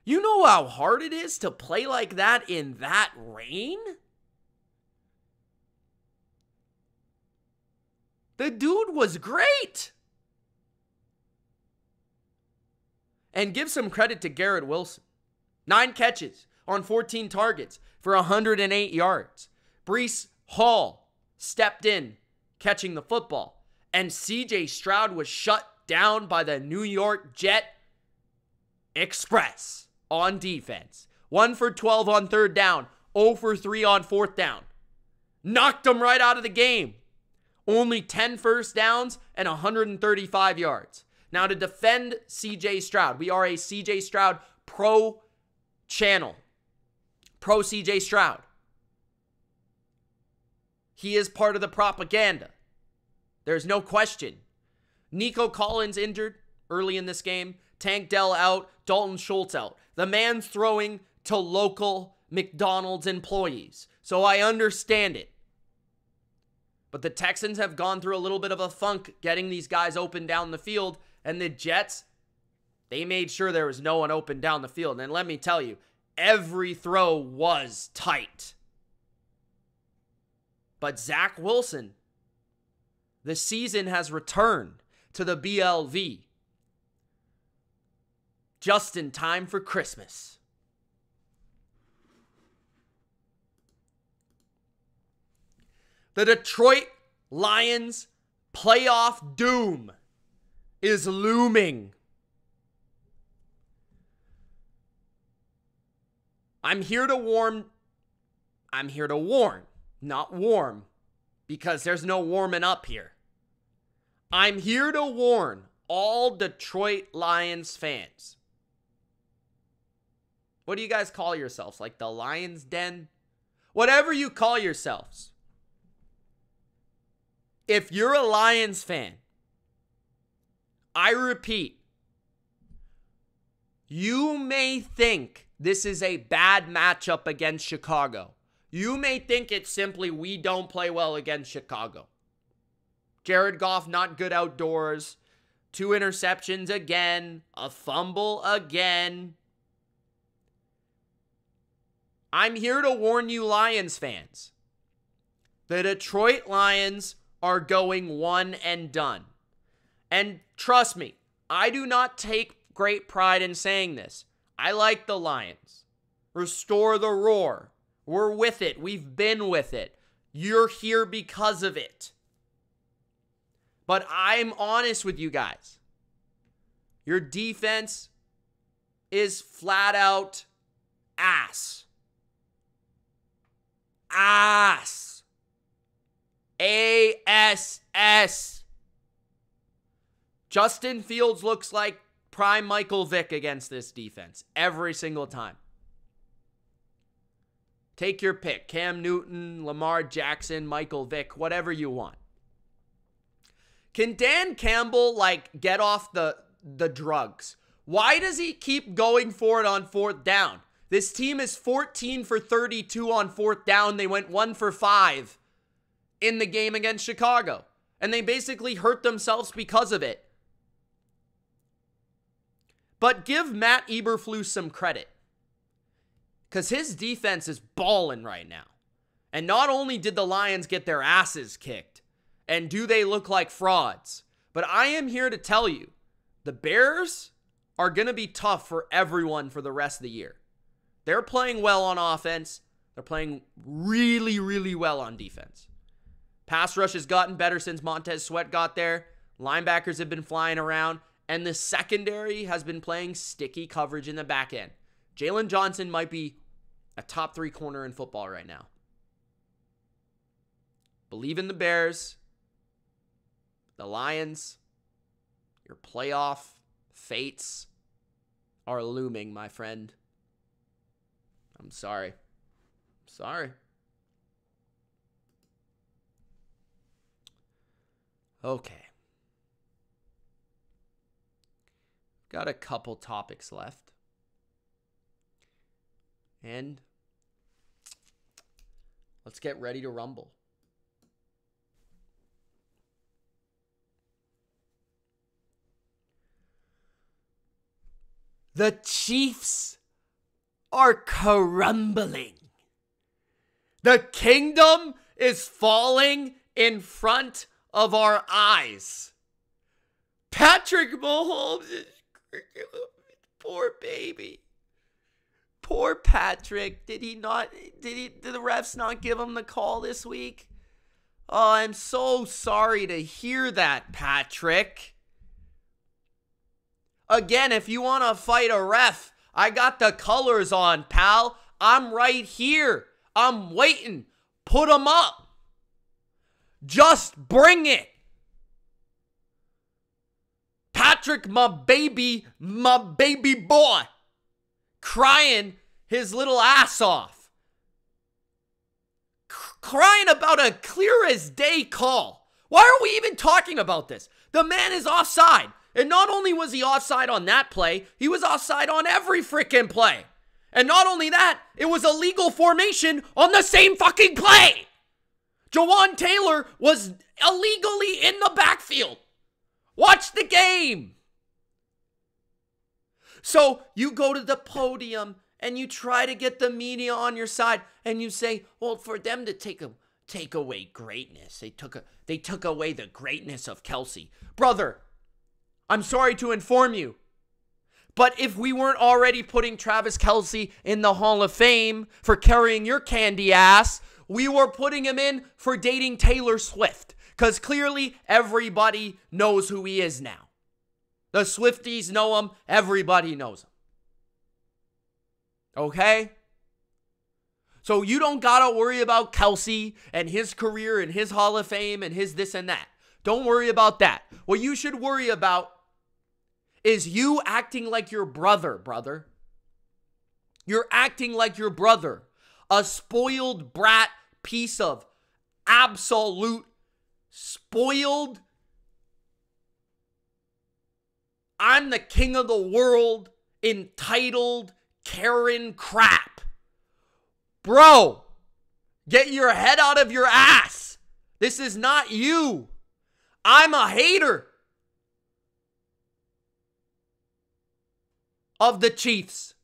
You know how hard it is to play like that in that rain? The dude was great. And give some credit to Garrett Wilson. 9 catches on 14 targets for 108 yards. Breece Hall stepped in, catching the football. And CJ Stroud was shut down by the New York Jet Express on defense. 1 for 12 on 3rd down. 0 for 3 on 4th down. Knocked him right out of the game. Only 10 first downs and 135 yards. Now to defend CJ Stroud, we are a CJ Stroud pro channel. Pro CJ Stroud. He is part of the propaganda. There's no question. Nico Collins injured early in this game. Tank Dell out. Dalton Schultz out. The man's throwing to local McDonald's employees. So I understand it. But the Texans have gone through a little bit of a funk getting these guys open down the field. And the Jets, they made sure there was no one open down the field. And let me tell you, every throw was tight. But Zach Wilson, the season has returned to the BLV just in time for Christmas. The Detroit Lions playoff doom is looming. I'm here to warn, not warm, because there's no warming up here. I'm here to warn all Detroit Lions fans. What do you guys call yourselves? Like the Lions Den? Whatever you call yourselves. If you're a Lions fan, I repeat, you may think this is a bad matchup against Chicago. You may think it's simply we don't play well against Chicago. Jared Goff not good outdoors. 2 interceptions again. A fumble again. I'm here to warn you Lions fans. The Detroit Lions are going one and done. And trust me, I do not take great pride in saying this. I like the Lions. Restore the roar. We're with it. We've been with it. You're here because of it. But I'm honest with you guys. Your defense is flat out ass. Ass. A-S-S. Justin Fields looks like prime Michael Vick against this defense every single time. Take your pick. Cam Newton, Lamar Jackson, Michael Vick, whatever you want. Can Dan Campbell, like, get off the drugs? Why does he keep going for it on fourth down? This team is 14 for 32 on fourth down. They went 1 for 5 in the game against Chicago. And they basically hurt themselves because of it. But give Matt Eberflus some credit. Because his defense is balling right now. And not only did the Lions get their asses kicked, and do they look like frauds, but I am here to tell you, the Bears are going to be tough for everyone for the rest of the year. They're playing well on offense. They're playing really, really well on defense. Pass rush has gotten better since Montez Sweat got there. Linebackers have been flying around. And the secondary has been playing sticky coverage in the back end. Jalen Johnson might be a top 3 corner in football right now. Believe in the Bears. The Lions. Your playoff fates are looming, my friend. I'm sorry. Sorry. Okay. Got a couple topics left. And let's get ready to rumble. The Chiefs are crumbling. The kingdom is falling in front of our eyes. Patrick Mahomes is poor baby. Poor Patrick. Did the refs not give him the call this week? Oh, I'm so sorry to hear that, Patrick. Again, if you want to fight a ref, I got the colors on, pal. I'm right here. I'm waiting. Put them up. Just bring it. Patrick, my baby boy, crying his little ass off. Crying about a clear as day call. Why are we even talking about this? The man is offside. And not only was he offside on that play, he was offside on every freaking play. And not only that, it was a legal formation on the same fucking play. Jawan Taylor was illegally in the backfield. Watch the game. So you go to the podium and you try to get the media on your side and you say, well, for them to take away greatness, they took away the greatness of Kelce. Brother, I'm sorry to inform you, but if we weren't already putting Travis Kelce in the Hall of Fame for carrying your candy ass, we were putting him in for dating Taylor Swift. Because clearly everybody knows who he is now. The Swifties know him. Everybody knows him. Okay? So you don't got to worry about Kelce and his career and his Hall of Fame and his this and that. Don't worry about that. What you should worry about is you acting like your brother. You're acting like your brother. A spoiled brat piece of absolute spoiled, I'm the king of the world, entitled Karen crap. Bro, get your head out of your ass. This is not you. I'm a hater of the Chiefs.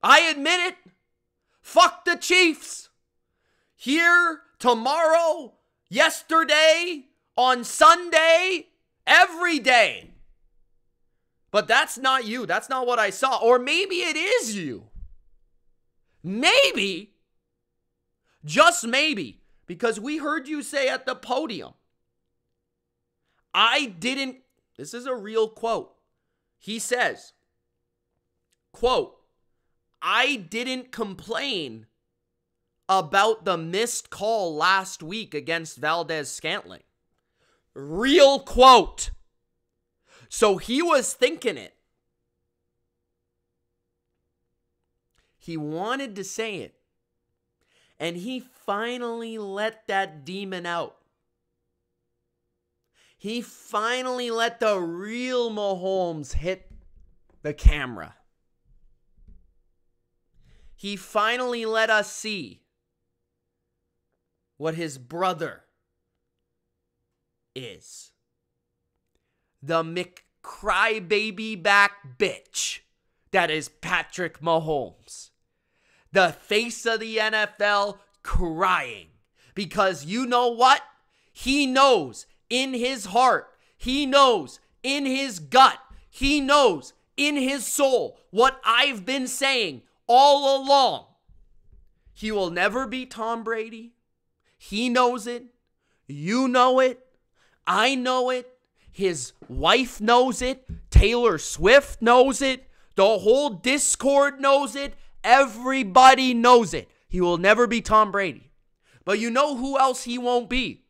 I admit it. Fuck the Chiefs. Here, tomorrow, yesterday, on Sunday, every day. But that's not you. That's not what I saw. Or maybe it is you. Maybe. Just maybe. Because we heard you say at the podium This is a real quote. He says, quote, I didn't complain about the missed call last week against Valdez-Scantling. Real quote. So he was thinking it. He wanted to say it. And he finally let that demon out. He finally let the real Mahomes hit the camera. He finally let us see what his brother is. The MACRYBABY back bitch that is Patrick Mahomes. The face of the NFL crying. Because you know what? He knows in his heart. He knows in his gut. He knows in his soul what I've been saying all along. He will never be Tom Brady. He knows it. You know it. I know it. His wife knows it. Taylor Swift knows it. The whole Discord knows it. Everybody knows it. He will never be Tom Brady. But you know who else he won't be?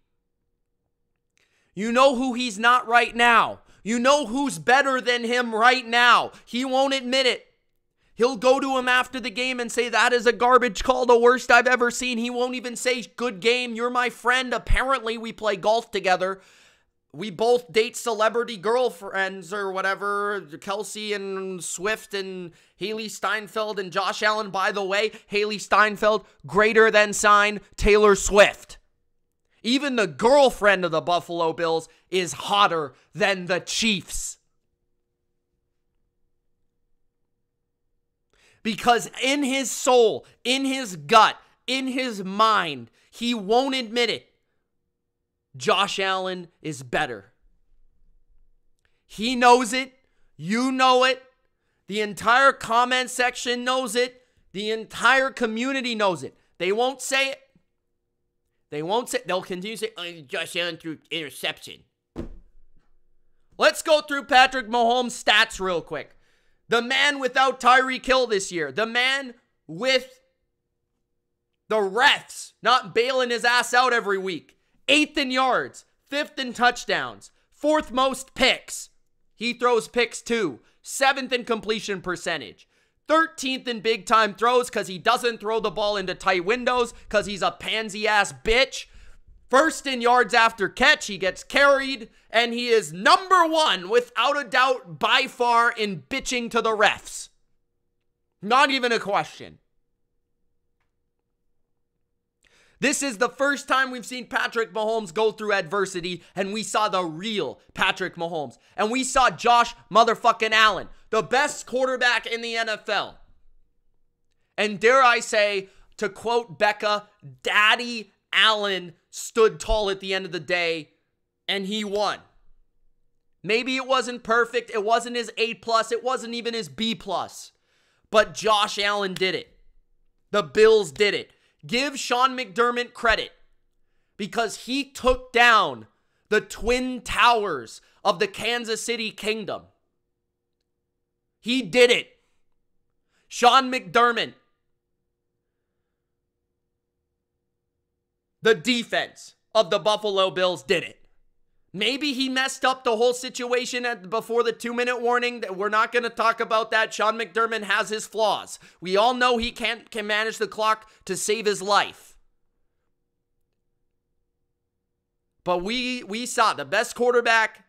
You know who he's not right now. You know who's better than him right now. He won't admit it. He'll go to him after the game and say, that is a garbage call, the worst I've ever seen. He won't even say, good game, you're my friend. Apparently, we play golf together. We both date celebrity girlfriends or whatever. Kelsey and Swift and Haley Steinfeld and Josh Allen. By the way, Haley Steinfeld, greater than sign Taylor Swift. Even the girlfriend of the Buffalo Bills is hotter than the Chiefs. Because in his soul, in his gut, in his mind, he won't admit it. Josh Allen is better. He knows it. You know it. The entire comment section knows it. The entire community knows it. They won't say it. They'll continue to say, oh, Josh Allen threw interception. Let's go through Patrick Mahomes' stats real quick. The man without Tyreek Hill this year. The man with the refs not bailing his ass out every week. 8th in yards. 5th in touchdowns. 4th most picks. He throws picks too. 7th in completion percentage. 13th in big time throws because he doesn't throw the ball into tight windows because he's a pansy ass bitch. 1st in yards after catch. He gets carried. And he is number 1, without a doubt, by far, in bitching to the refs. Not even a question. This is the first time we've seen Patrick Mahomes go through adversity, and we saw the real Patrick Mahomes. And we saw Josh motherfucking Allen, the best quarterback in the NFL. And dare I say, to quote Becca, Daddy Allen stood tall at the end of the day, and he won. Maybe it wasn't perfect. It wasn't his A+. It wasn't even his B+. But Josh Allen did it. The Bills did it. Give Sean McDermott credit because he took down the Twin Towers of the Kansas City Kingdom. He did it. Sean McDermott. The defense of the Buffalo Bills did it. Maybe he messed up the whole situation before the 2-minute warning. We're not going to talk about that. Sean McDermott has his flaws. We all know he can manage the clock to save his life. But we saw the best quarterback,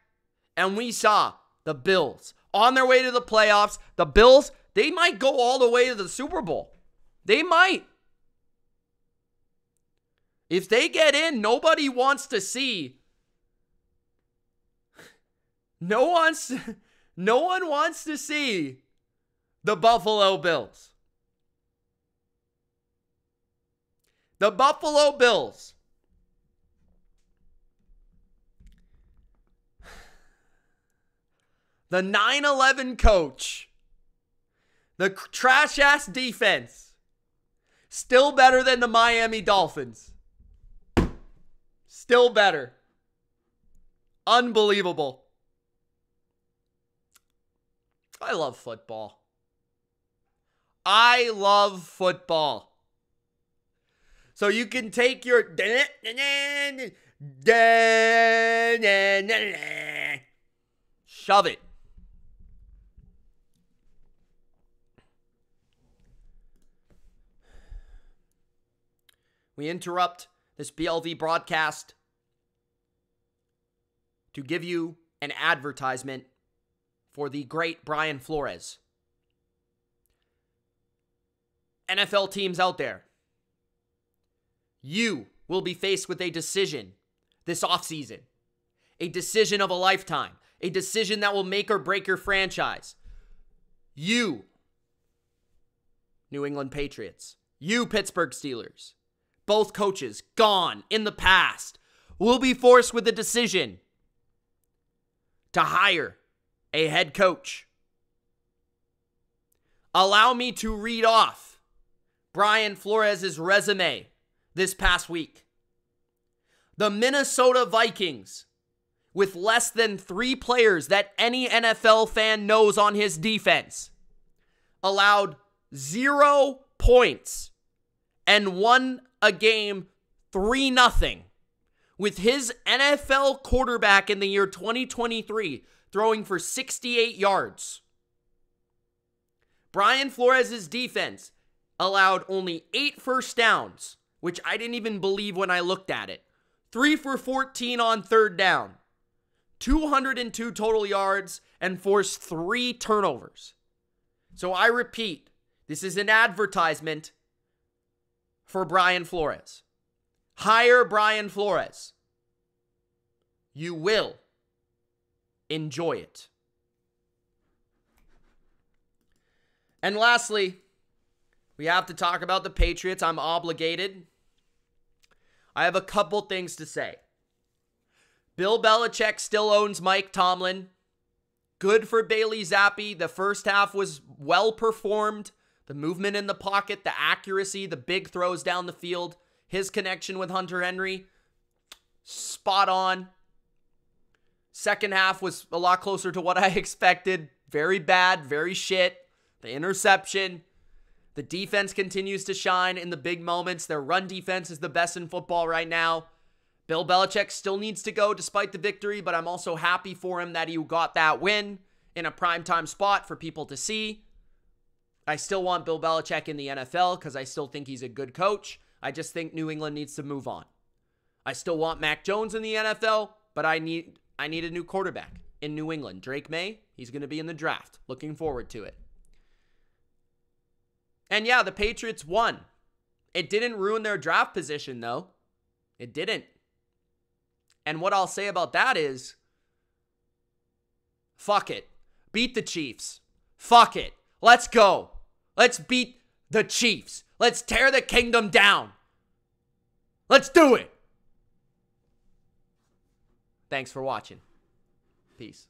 and we saw the Bills on their way to the playoffs. The Bills, they might go all the way to the Super Bowl. They might. If they get in, nobody wants to see... No one wants to see the Buffalo Bills. The Buffalo Bills. The 9/11 coach. The trash-ass defense. Still better than the Miami Dolphins. Still better. Unbelievable. I love football. I love football. So you can take your shove it. We interrupt this BLV broadcast to give you an advertisement for the great Brian Flores. NFL teams out there, you will be faced with a decision this offseason. A decision of a lifetime. A decision that will make or break your franchise. You, New England Patriots. You, Pittsburgh Steelers. Both coaches gone in the past will be forced with a decision to hire a head coach. Allow me to read off Brian Flores' resume this past week. The Minnesota Vikings, with less than 3 players that any NFL fan knows on his defense, allowed 0 points and won a game 3-0 with his NFL quarterback in the year 2023 throwing for 68 yards. Brian Flores' defense allowed only 8 first downs, which I didn't even believe when I looked at it. 3 for 14 on third down. 202 total yards and forced 3 turnovers. So I repeat, this is an advertisement for Brian Flores. Hire Brian Flores. You will enjoy it. And lastly, we have to talk about the Patriots. I'm obligated. I have a couple things to say. Bill Belichick still owns Mike Tomlin. Good for Bailey Zappi. The first half was well performed. The movement in the pocket, the accuracy, the big throws down the field, his connection with Hunter Henry, spot on. Second half was a lot closer to what I expected. Very bad, very shit. The interception. The defense continues to shine in the big moments. Their run defense is the best in football right now. Bill Belichick still needs to go despite the victory, but I'm also happy for him that he got that win in a primetime spot for people to see. I still want Bill Belichick in the NFL because I still think he's a good coach. I just think New England needs to move on. I still want Mac Jones in the NFL, but I need a new quarterback in New England. Drake May, he's going to be in the draft. Looking forward to it. And yeah, the Patriots won. It didn't ruin their draft position, though. It didn't. And what I'll say about that is, fuck it. Beat the Chiefs. Fuck it. Let's go. Let's beat the Chiefs. Let's tear the kingdom down. Let's do it. Thanks for watching. Peace.